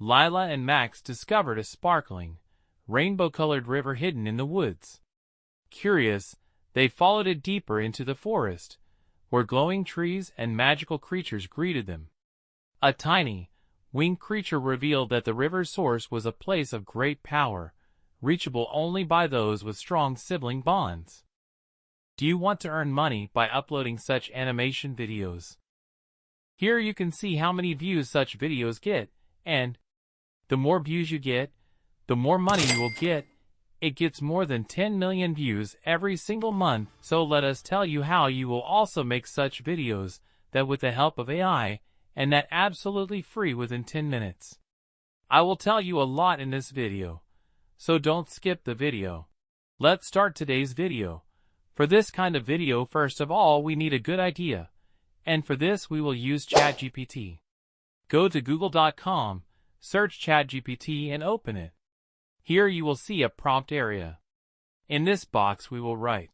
Lila and Max discovered a sparkling, rainbow-colored river hidden in the woods. Curious, they followed it deeper into the forest, where glowing trees and magical creatures greeted them. A tiny, winged creature revealed that the river's source was a place of great power, reachable only by those with strong sibling bonds. Do you want to earn money by uploading such animation videos? Here you can see how many views such videos get, and the more views you get, the more money you will get. It gets more than 10 million views every single month, so let us tell you how you will also make such videos, that with the help of AI, and that absolutely free within 10 minutes. I will tell you a lot in this video, so don't skip the video. Let's start today's video. For this kind of video, first of all, we need a good idea, and for this we will use ChatGPT. Go to google.com, search ChatGPT and open it. Here you will see a prompt area. In this box we will write,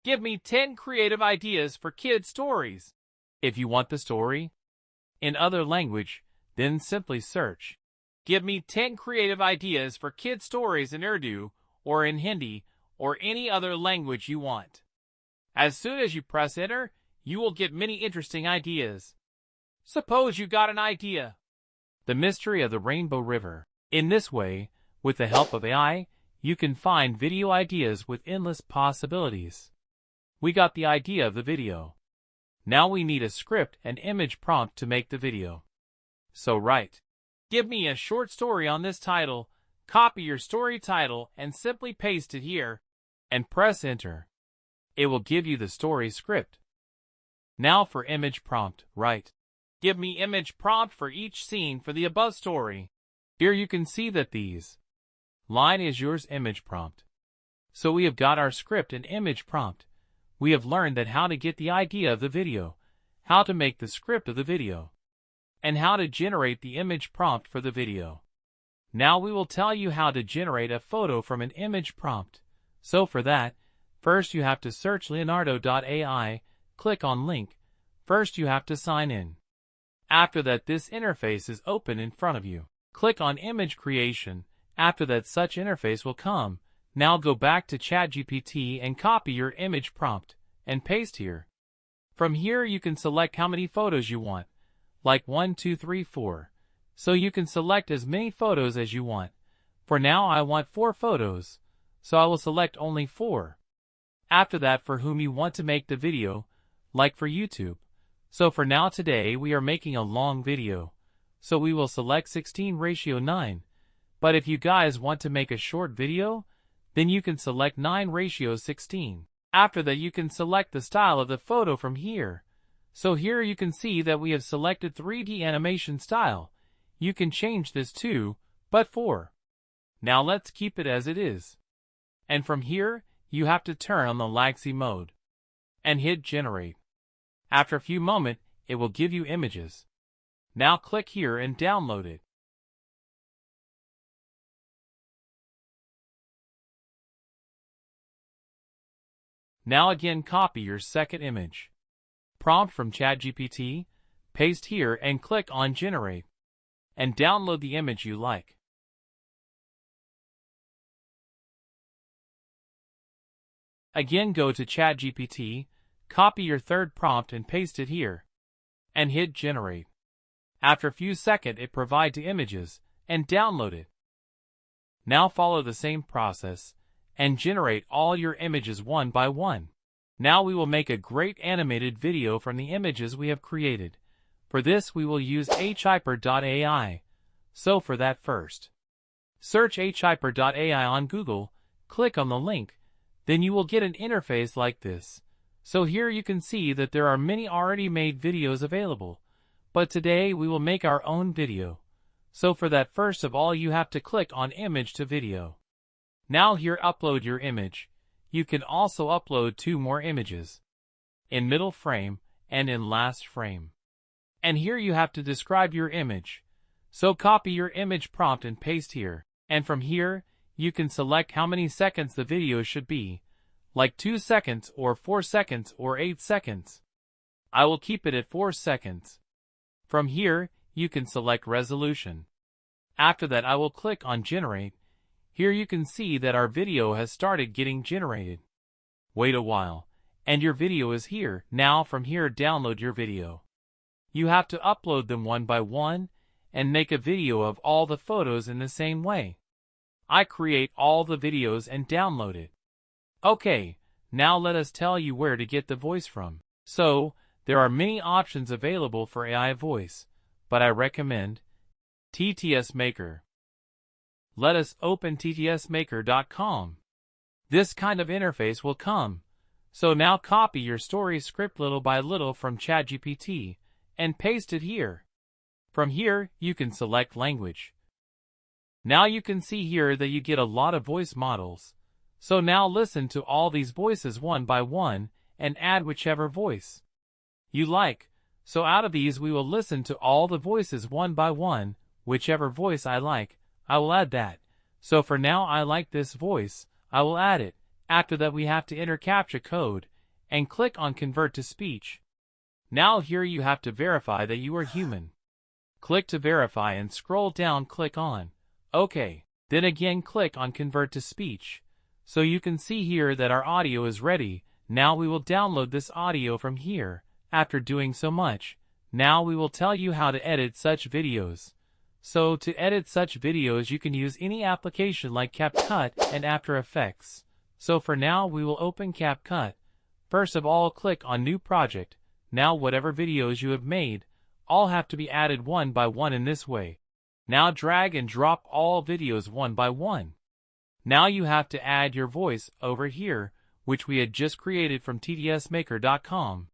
"Give me 10 creative ideas for kids' stories." If you want the story in other language, then simply search, "Give me 10 creative ideas for kids' stories in Urdu, or in Hindi, or any other language you want." As soon as you press enter, you will get many interesting ideas. Suppose you got an idea. The mystery of the Rainbow River. In this way, with the help of AI, you can find video ideas with endless possibilities. We got the idea of the video. Now we need a script and image prompt to make the video. So write, "Give me a short story on this title," copy your story title and simply paste it here, and press enter. It will give you the story script. Now for image prompt, write, "Give me image prompt for each scene for the above story." Here you can see that these line is yours image prompt. So we have got our script and image prompt. We have learned that how to get the idea of the video, how to make the script of the video, and how to generate the image prompt for the video. Now we will tell you how to generate a photo from an image prompt. So for that, first you have to search Leonardo.ai, click on link. First you have to sign in. After that, this interface is open in front of you. Click on image creation. After that, such interface will come. Now go back to ChatGPT and copy your image prompt and paste here. From here you can select how many photos you want, like 1, 2, 3, 4. So you can select as many photos as you want. For now I want 4 photos, so I will select only 4. After that, for whom you want to make the video, like for YouTube. So for now today we are making a long video, so we will select 16:9. But if you guys want to make a short video, then you can select 9:16. After that you can select the style of the photo from here. So here you can see that we have selected 3D animation style. You can change this too, but 4. Now let's keep it as it is. And from here, you have to turn on the Galaxy mode and hit generate. After a few moments, it will give you images. Now click here and download it. Now again copy your second image prompt from ChatGPT, paste here and click on generate, and download the image you like. Again go to ChatGPT, copy your third prompt and paste it here, and hit generate. After a few seconds it provides the images, and download it. Now follow the same process, and generate all your images one by one. Now we will make a great animated video from the images we have created. For this we will use Haiper AI. So for that, first search Haiper AI on Google, click on the link, then you will get an interface like this. So here you can see that there are many already made videos available, but today we will make our own video. So for that, first of all you have to click on image to video. Now here upload your image. You can also upload 2 more images, in middle frame and in last frame. And here you have to describe your image. So copy your image prompt and paste here. And from here, you can select how many seconds the video should be, like 2 seconds or 4 seconds or 8 seconds. I will keep it at 4 seconds. From here, you can select resolution. After that, I will click on Generate. Here you can see that our video has started getting generated. Wait a while, and your video is here. Now from here, download your video. You have to upload them one by one and make a video of all the photos in the same way. I create all the videos and download it. Okay, now let us tell you where to get the voice from. So, there are many options available for AI voice, but I recommend TTS Maker. Let us open ttsmaker.com. This kind of interface will come. So now copy your story script little by little from ChatGPT and paste it here. From here, you can select language. Now you can see here that you get a lot of voice models. So now listen to all these voices one by one and add whichever voice you like. So out of these we will listen to all the voices one by one. Whichever voice I like, I will add that. So for now I like this voice, I will add it. After that we have to enter CAPTCHA code and click on Convert to Speech. Now here you have to verify that you are human. Click to verify and scroll down, click on OK. Then again click on Convert to Speech. So you can see here that our audio is ready. Now we will download this audio from here. After doing so much, now we will tell you how to edit such videos. So to edit such videos you can use any application like CapCut and After Effects. So for now we will open CapCut. First of all click on New Project. Now whatever videos you have made, all have to be added one by one in this way. Now drag and drop all videos one by one. Now you have to add your voice over here, which we had just created from ttsmaker.com.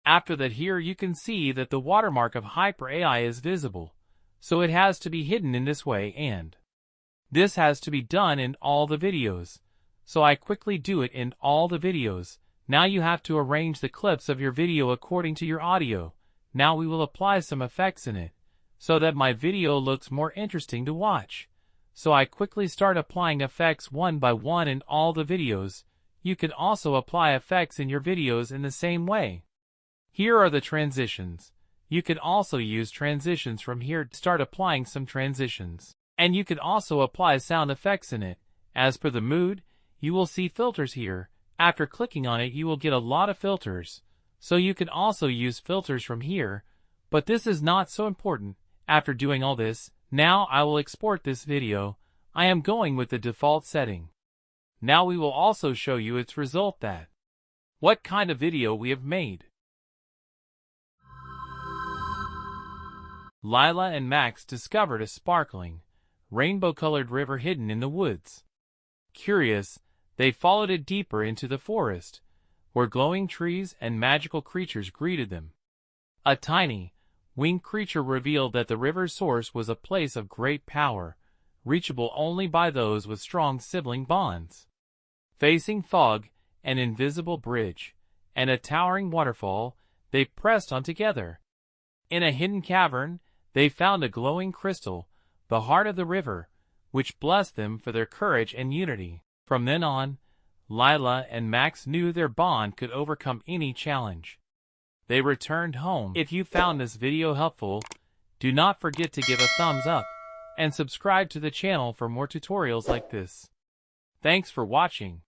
After that here you can see that the watermark of Haiper AI is visible, so it has to be hidden in this way, and this has to be done in all the videos. So I quickly do it in all the videos. Now you have to arrange the clips of your video according to your audio. Now we will apply some effects in it, so that my video looks more interesting to watch. So I quickly start applying effects one by one in all the videos. You can also apply effects in your videos in the same way. Here are the transitions. You can also use transitions from here to start applying some transitions. And you can also apply sound effects in it. As per the mood, you will see filters here. After clicking on it you will get a lot of filters. So you can also use filters from here, but this is not so important. After doing all this, now I will export this video. I am going with the default setting. Now we will also show you its result, that what kind of video we have made. Lila and Max discovered a sparkling, rainbow-colored river hidden in the woods. Curious, they followed it deeper into the forest, where glowing trees and magical creatures greeted them. A tiny, winged creature revealed that the river's source was a place of great power, reachable only by those with strong sibling bonds. Facing fog, an invisible bridge, and a towering waterfall, they pressed on together. In a hidden cavern, they found a glowing crystal, the heart of the river, which blessed them for their courage and unity. From then on, Lila and Max knew their bond could overcome any challenge. They returned home. If you found this video helpful, do not forget to give a thumbs up and subscribe to the channel for more tutorials like this. Thanks for watching.